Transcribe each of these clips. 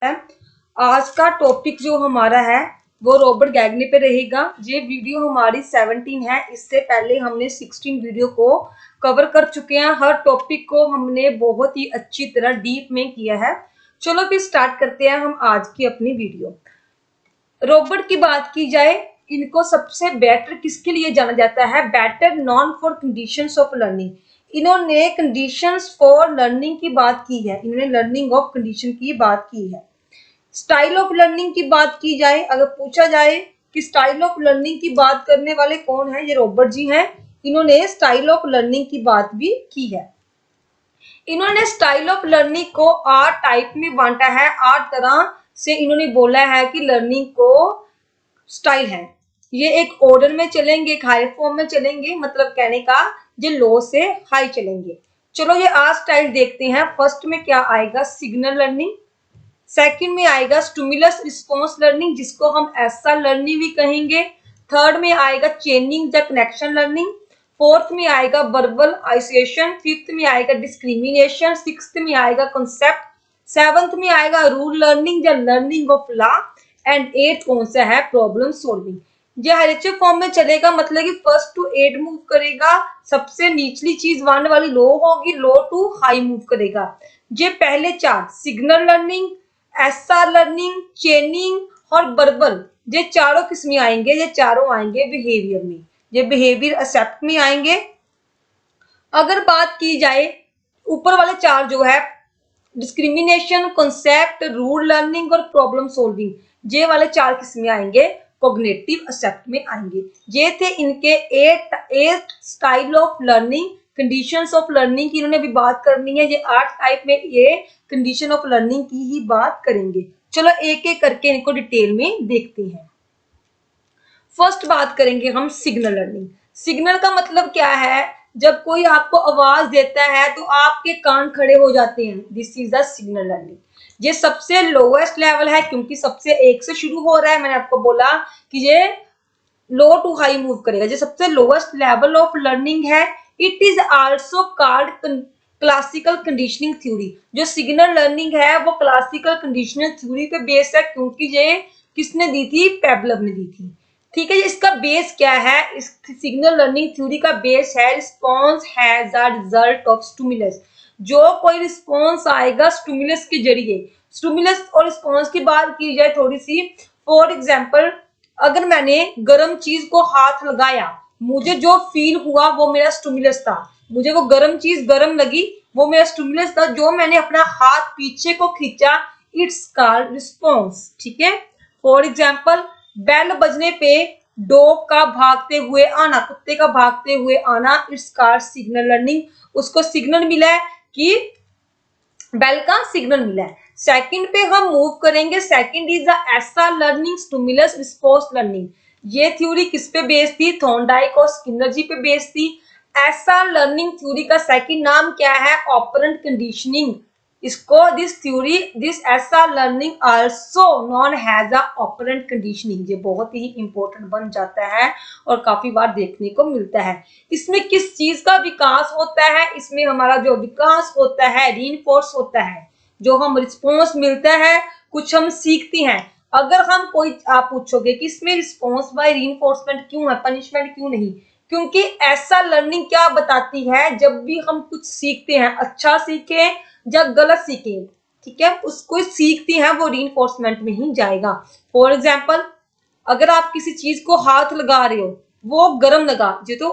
है। आज का टॉपिक जो हमारा है वो रॉबर्ट गैगने पे रहेगा। ये वीडियो हमारी 17 है। इससे पहले हमने 16 वीडियो को कवर कर चुके हैं। हर टॉपिक को हमने बहुत ही अच्छी तरह डीप में किया है। चलो फिर स्टार्ट करते हैं हम आज की अपनी वीडियो। रॉबर्ट की बात की जाए, इनको सबसे बेटर किसके लिए जाना जाता है? Better non for conditions of learning. इन्होंने कंडीशंस फॉर लर्निंग की बात की है, इन्होंने लर्निंग ऑफ कंडीशन की बात की है। स्टाइल ऑफ लर्निंग की बात की जाए, अगर पूछा जाए कि स्टाइल ऑफ लर्निंग की बात करने वाले कौन है, ये रॉबर्ट जी हैं। इन्होंने स्टाइल ऑफ लर्निंग की बात भी की है। इन्होंने स्टाइल ऑफ लर्निंग को 8 टाइप में बांटा है। 8 तरह से इन्होंने बोला है कि लर्निंग को स्टाइल है। ये एक ऑर्डर में चलेंगे, एक हाई फॉर्म में चलेंगे, मतलब कहने का ये लो से हाई चलेंगे। चलो ये 8 स्टाइल देखते हैं। फर्स्ट में क्या आएगा? Signal learning. सेकंड में आएगा स्टिमुलस रिस्पॉन्स लर्निंग, जिसको हम ऐसा लर्निंग भी कहेंगे। थर्ड में आएगा चेनिंग या कनेक्शन लर्निंग। फोर्थ में आएगा वर्बल आइसोलेशन। फिफ्थ में आएगा डिस्क्रिमिनेशन। सिक्स्थ में आएगा कॉन्सेप्ट। सेवंथ में आएगा रूल लर्निंग या learning of law. And eight कौन सा है? Problem solving. ये हरेचे फॉर्म में चलेगा, मतलब कि फर्स्ट टू एट मूव करेगा। सबसे निचली चीज वन वाली लो होगी, लो टू हाई मूव करेगा। ये पहले चार सिग्नल लर्निंग, एसआर लर्निंग, चेनिंग और वर्बल, ये चारों किसमें आएंगे? ये चारों आएंगे बिहेवियर में। ये बिहेवियर एक्सेप्ट में आएंगे। अगर बात की जाए ऊपर वाले चार जो है डिस्क्रिमिनेशन, कॉन्सेप्ट, रूल लर्निंग और प्रॉब्लम सॉल्विंग, ये वाले चार किसमें आएंगे? कॉग्निटिव एक्सेप्ट में आएंगे। ये थे इनके eight style of learning. Conditions of learning की इन्होंने भी बात करनी है। ये 8 टाइप में ये कंडीशन ऑफ लर्निंग की ही बात करेंगे। चलो एक एक करके इनको डिटेल में देखते हैं। फर्स्ट बात करेंगे हम सिग्नल लर्निंग। सिग्नल का मतलब क्या है? जब कोई आपको आवाज देता है तो आपके कान खड़े हो जाते हैं। This is the signal learning. ये सबसे लोएस्ट लेवल है, क्योंकि सबसे एक से शुरू हो रहा है। मैंने आपको बोला कि ये लो टू हाई मूव करेगा। ये सबसे लोएस्ट लेवल ऑफ लर्निंग है। It is also called classical conditioning theory. जो सिग्नल लर्निंग है वो क्लासिकल कंडीशनिंग थ्योरी पे बेस्ड है, क्योंकि ये किसने दी थी? पेवलव ने दी थी। ठीक है, इसका बेस क्या है? इस सिग्नल लर्निंग थ्योरी का बेस है response has a result of stimulus. जो कोई रिस्पॉन्स आएगा स्टिमुलस के जरिए। स्टिमुलस और रिस्पॉन्स की बात की जाए थोड़ी सी, फॉर एग्जाम्पल, अगर मैंने गर्म चीज को हाथ लगाया, मुझे जो फील हुआ वो मेरा स्टिमुलस था। मुझे वो गर्म चीज गर्म लगी, वो मेरा स्टिमुलस था। जो मैंने अपना हाथ पीछे को खींचा, इट्स कॉल्ड रिस्पॉन्स। ठीक है, फॉर एग्जाम्पल, बेल बजने पे डॉग का भागते हुए आना, कुत्ते का भागते हुए आना, इट्स कॉल्ड सिग्नल लर्निंग। उसको सिग्नल मिला है कि बेल का सिग्नल मिला है। सेकंड पे हम मूव करेंगे। सेकंड इज द एसा लर्निंग स्टिमुलस रिस्पॉन्स लर्निंग। ये थ्योरी किस पे बेस्ड थी? थॉर्नडाइक और स्किनर जी पे बेस्ड थी। एसा लर्निंग थ्योरी का सेकंड नाम क्या है? Operant conditioning. इसको दिस थ्योरी, दिस ऐसा learning also known has a operant conditioning. ये बहुत ही इंपॉर्टेंट बन जाता है और काफी बार देखने को मिलता है। इसमें किस चीज का विकास होता है? इसमें हमारा जो विकास होता है रीइंफोर्स होता है। जो हम रिस्पॉन्स मिलता है, कुछ हम सीखते हैं। अगर हम कोई, आप पूछोगे कि इसमें रिस्पॉन्स बाय रीइंफोर्समेंट क्यों है, पनिशमेंट क्यों नहीं? क्योंकि ऐसा लर्निंग क्या बताती है? जब भी हम कुछ सीखते हैं, अच्छा सीखें या गलत सीखें, ठीक है, उसको सीखते हैं, वो रीइंफोर्समेंट में ही जाएगा। फॉर एग्जाम्पल, अगर आप किसी चीज को हाथ लगा रहे हो, वो गर्म लगा, ये तो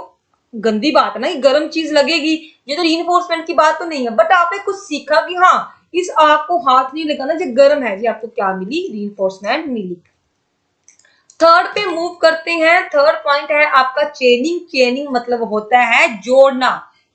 गंदी बात है ना, गर्म चीज लगेगी, ये तो रीइंफोर्समेंट की बात तो नहीं है। बट आपने कुछ सीखा कि हाँ, इस आग को हाथ नहीं लगाना, ये गर्म है, जी आपको क्या मिली? रीइंफोर्समेंट मिली। थर्ड पे मूव करते हैं। थर्ड पॉइंट है आपका चेनिंग। चेनिंग मतलब होता है जोड़ना,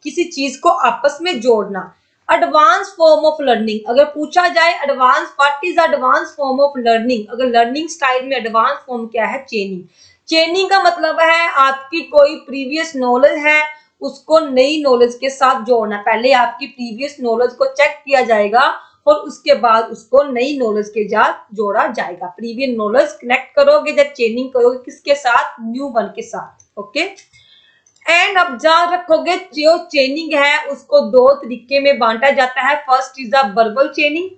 किसी चीज को आपस में जोड़ना। एडवांस फॉर्म ऑफ लर्निंग, अगर पूछा जाए advance, what is advance form of learning, अगर लर्निंग स्टाइल में एडवांस फॉर्म क्या है? चेनिंग। चेनिंग का मतलब है आपकी कोई प्रीवियस नॉलेज है, उसको नई नॉलेज के साथ जोड़ना। पहले आपकी प्रीवियस नॉलेज को चेक किया जाएगा और उसके बाद उसको नई नॉलेज के साथ जोड़ा जाएगा। प्रीवियस नॉलेज कनेक्ट करोगे जब चेनिंग करोगे, किसके साथ? न्यू वन के साथ। ओके, एंड अब याद रखोगे जो चेनिंग है उसको दो तरीके में बांटा जाता है। First is the verbal चेनिंग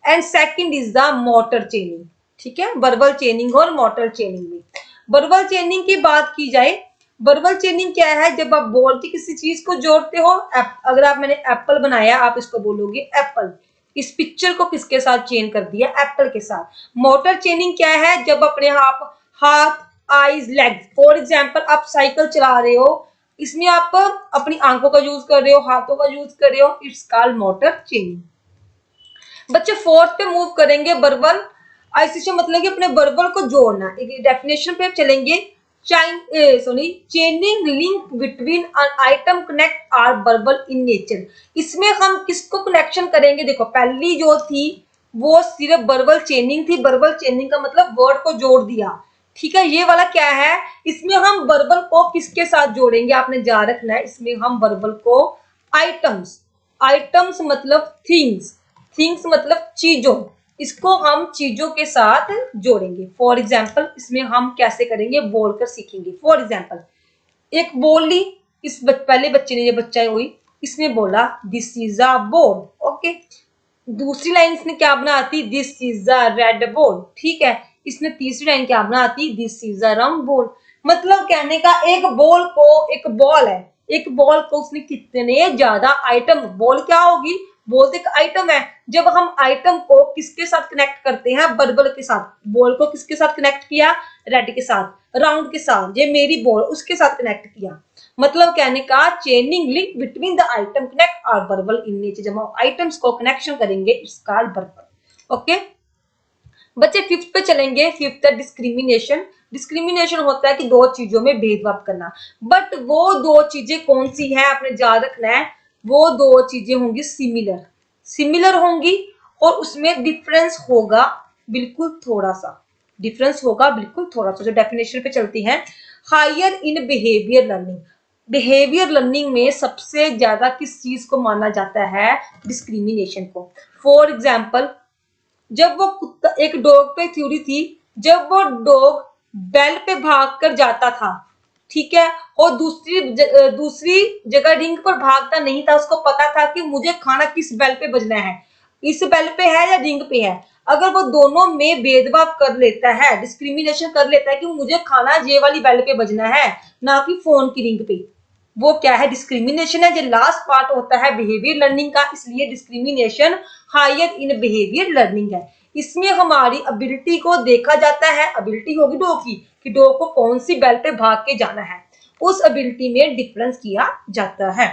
and second is the motor चेनिंग। ठीक है, वर्बल चेनिंग और मोटर चेनिंग में। वर्बल चेनिंग की बात की जाए, वर्बल चेनिंग क्या है? जब आप बोल के किसी चीज को जोड़ते हो, अगर आप मैंने एप्पल बनाया, आप इसको बोलोगे एप्पल। इस पिक्चर को किसके साथ चेन कर दिया? एप्पल के साथ। मोटर चेनिंग क्या है? जब अपने आप हाथ, आईज, लेग, फॉर एग्जाम्पल आप साइकिल चला रहे हो, इसमें आप अपनी आंखों का यूज कर रहे हो, हाथों का यूज कर रहे हो, इट्स कॉल्ड मोटर चेनिंग। बच्चे फोर्थ पे मूव करेंगे, वर्बल आईसीसी मतलब कि अपने वर्बल को जोड़ना। एक डेफिनेशन पे चलेंगे, chaining link between an item connect are verbal in nature. इसमें हम किसको कनेक्शन करेंगे? देखो पहली जो थी वो सिर्फ वर्बल चेनिंग थी। वर्बल चेनिंग का मतलब वर्ड को जोड़ दिया। ठीक है, ये वाला क्या है? इसमें हम वर्बल को किसके साथ जोड़ेंगे? आपने जा रखना है, इसमें हम वर्बल को आइटम्स, आइटम्स मतलब थिंग्स, थिंग्स मतलब चीजों, इसको हम चीजों के साथ जोड़ेंगे। फॉर एग्जाम्पल इसमें हम कैसे करेंगे? बोलकर सीखेंगे। फॉर एग्जाम्पल एक बॉल ली, इस पहले बच्चे ने, ये बच्चा हुई, इसने बोला this is a ball. Okay, दूसरी लाइन इसने क्या बनाती? This is a red ball. ठीक है, इसने तीसरी लाइन क्या बनाती? This is a round ball. मतलब कहने का एक बॉल को, एक बॉल है, एक बॉल को उसने कितने ज्यादा आइटम, बॉल क्या होगी? बॉल तो एक आइटम है। जब हम आइटम को किसके साथ कनेक्ट करते हैं? वर्बल के साथ। बॉल को किसके साथ कनेक्ट किया? रेड के साथ, राउंड के साथ, ये मेरी बॉल, उसके साथ कनेक्ट किया। मतलब कहने का chaining link between the item connect are verbal in nature. जब हम आइटम्स को कनेक्शन करेंगे इट्स कॉल्ड वर्बल। ओके बच्चे, फिफ्थ पे चलेंगे। फिफ्थ है डिस्क्रिमिनेशन। डिस्क्रिमिनेशन होता है कि दो चीजों में भेदभाव करना। बट वो दो चीजें कौन सी है? आपने याद रखना है, वो दो चीजें होंगी सिमिलर, सिमिलर होंगी, और उसमें डिफरेंस होगा बिल्कुल थोड़ा सा, डिफरेंस होगा बिल्कुल थोड़ा सा। जो डेफिनेशन पे चलती है, higher in behaviour learning. Behaviour learning में सबसे ज्यादा किस चीज को माना जाता है? डिस्क्रिमिनेशन को। फॉर एग्जाम्पल जब वो कुत्ता, एक डॉग पे थ्योरी थी, जब वो डॉग बेल पे भाग कर जाता था, ठीक है, और दूसरी जगह रिंग पर भागता नहीं था, उसको पता था कि मुझे खाना किस बेल पे बजना है, इस बेल पे है या रिंग पे है। अगर वो दोनों में भेदभाव कर लेता है, डिस्क्रिमिनेशन कर लेता है कि मुझे खाना ये वाली बेल पे बजना है, ना कि फोन की रिंग पे, वो क्या है? डिस्क्रिमिनेशन है। जो लास्ट पार्ट होता है बिहेवियर लर्निंग का, इसलिए discrimination higher in behaviour learning है। इसमें हमारी एबिलिटी को देखा जाता है, एबिलिटी होगी डॉग की, कि डॉग को कौन सी बेल पे भाग के जाना है, उस एबिलिटी में डिफरेंस किया जाता है।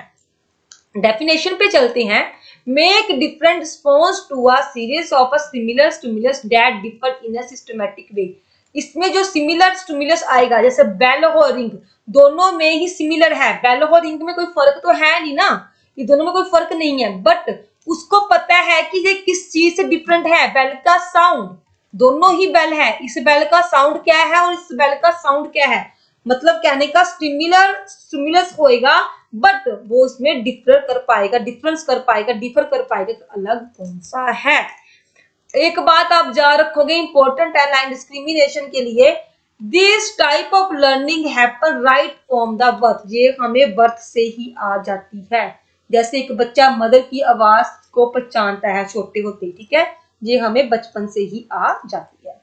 डेफिनेशन पे चलते हैं, make different response to a series of a similar stimulus that differ in a systematic way. इसमें जो सिमिलर स्टिमुलस आएगा, जैसे बेल और रिंग, दोनों में ही सिमिलर है, बेल और रिंग में कोई फर्क तो है नहीं ना, ये दोनों में कोई फर्क नहीं है, बट उसको पता है कि ये किस चीज से डिफरेंट है। बेल का साउंड, दोनों ही बेल है, इस बेल का साउंड क्या है और इस बेल का साउंड क्या है। मतलब कहने का स्टिमुलर स्टिमुलस होएगा, बट वो उसमें डिफर कर पाएगा, डिफरेंस कर पाएगा, डिफर कर पाएगा कि अलग कौन सा है। एक बात आप जा रखोगे, इंपॉर्टेंट है लाइन डिस्क्रिमिनेशन के लिए, this type of learning happen right from the birth. ये हमें बर्थ से ही आ जाती है। जैसे एक बच्चा मदर की आवाज को पहचानता है छोटे होते, ठीक है, ये हमें बचपन से ही आ जाती है।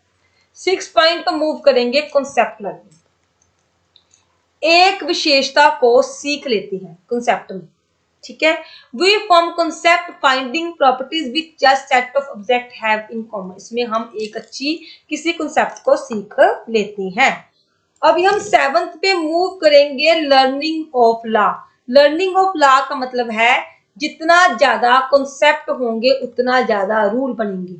6 पॉइंट पर मूव करेंगे, कॉन्सेप्ट लर्निंग। एक विशेषता को सीख लेते हैं कॉन्सेप्ट में, ठीक है। We form concept finding properties which just set of object have in common. इसमें हम एक अच्छी किसी कॉन्सेप्ट को सीख लेते हैं। अभी हम 7th पे मूव करेंगे, learning of law. Learning of law का मतलब है जितना ज्यादा कॉन्सेप्ट होंगे उतना ज्यादा रूल बनेंगे,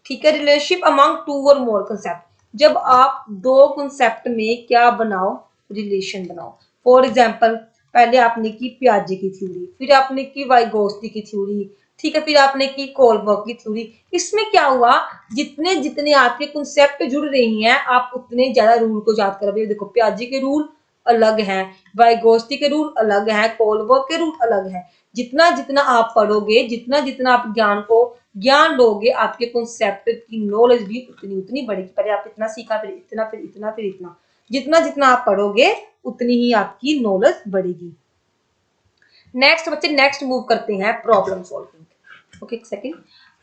ठीक है। रिलेशनशिप अमंग टू और मोर कॉन्सेप्ट, जब आप दो कॉन्सेप्ट में क्या बनाओ? रिलेशन बनाओ। फॉर एग्जाम्पल पहले आपने की पियाजे की थ्योरी, फिर आपने की वाइगोत्स्की की थ्योरी, ठीक है, फिर आपने की कोलबर्ग की थ्योरी। इसमें क्या हुआ? जितने जितने आपके कॉन्सेप्ट जुड़ रही हैं, आप उतने ज्यादा रूल को याद करोगे। देखो पियाजे के रूल अलग हैं, वाइगोत्स्की के रूल अलग हैं, कोलबर्ग के रूल अलग हैं। जितना जितना आप पढ़ोगे, जितना जितना आप ज्ञान लोगे, आपके कॉन्सेप्ट की नॉलेज भी उतनी उतनी बढ़ेगी। पहले आप इतना सीखा, फिर इतना, फिर इतना, फिर इतना, जितना जितना आप पढ़ोगे उतनी ही आपकी नॉलेज बढ़ेगी। नेक्स्ट बच्चे, नेक्स्ट मूव करते हैं प्रॉब्लम सॉल्विंग। ओके, एक सेकेंड।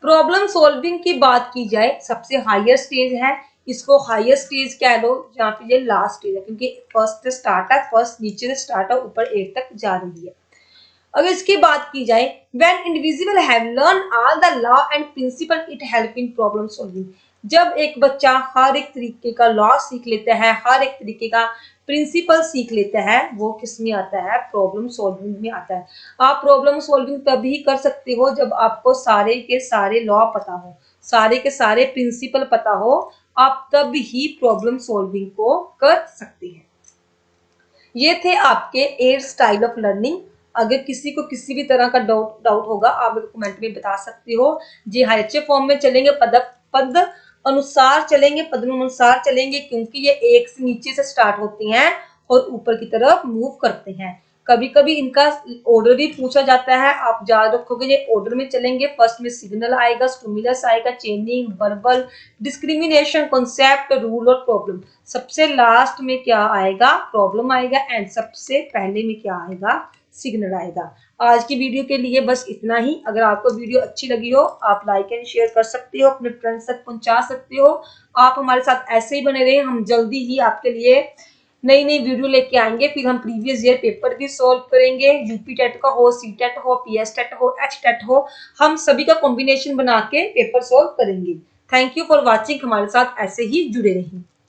प्रॉब्लम सॉल्विंग की बात की जाए, सबसे हायर स्टेज है, इसको हायर स्टेज कह लो, जहाँ पे ये लास्ट स्टेज है, क्योंकि फर्स्ट स्टार्ट है, फर्स्ट नीचे से स्टार्ट है, ऊपर 8 तक जा रही है। अगर इसकी बात की जाए, when individual have learn all the law and principal it help in problem solving. जब एक बच्चा हर एक तरीके का लॉ सीख लेता है, हर एक तरीके का प्रिंसिपल सीख लेता है, वो किस में आता है, प्रॉब्लम सॉल्विंग में आता है। आप प्रॉब्लम सॉल्विंग तभी कर सकते हो जब आपको सारे के सारे लॉ पता हो, सारे के सारे प्रिंसिपल पता हो, आप तब ही प्रॉब्लम सॉल्विंग को कर सकते हैं। ये थे आपके 8 स्टाइल ऑफ लर्निंग। अगर किसी को किसी भी तरह का डाउट होगा, आप मेरे कमेंट में बता सकते हो। जी हाँ, अच्छे फॉर्म में चलेंगे, पद अनुसार चलेंगे, पदानुसार चलेंगे, क्योंकि ये एक से नीचे से स्टार्ट होती हैं और ऊपर की तरफ मूव करते हैं। कभी कभी इनका ऑर्डर भी पूछा जाता है, आप याद रखोगे ये ऑर्डर में चलेंगे। फर्स्ट में सिग्नल आएगा, स्टिमुलस आएगा, चेनिंग, वर्बल, डिस्क्रिमिनेशन, कॉन्सेप्ट, रूल और प्रॉब्लम। सबसे लास्ट में क्या आएगा, प्रॉब्लम आएगा, एंड सबसे पहले में क्या आएगा, सिग्नल आएगा। आज की वीडियो के लिए बस इतना ही। अगर आपको वीडियो अच्छी लगी हो, आप लाइक एंड शेयर कर सकते हो, अपने फ्रेंड्स तक पहुंचा सकते हो। आप हमारे साथ ऐसे ही बने रहे, हम जल्दी ही आपके लिए नई नई वीडियो लेके आएंगे। फिर हम प्रीवियस ईयर पेपर भी सॉल्व करेंगे, यूपी टेट का हो, सी टेट हो, पीएस टेट हो, एच टेट हो, हम सभी का कॉम्बिनेशन बना के पेपर सॉल्व करेंगे। थैंक यू फॉर वॉचिंग, हमारे साथ ऐसे ही जुड़े रहें।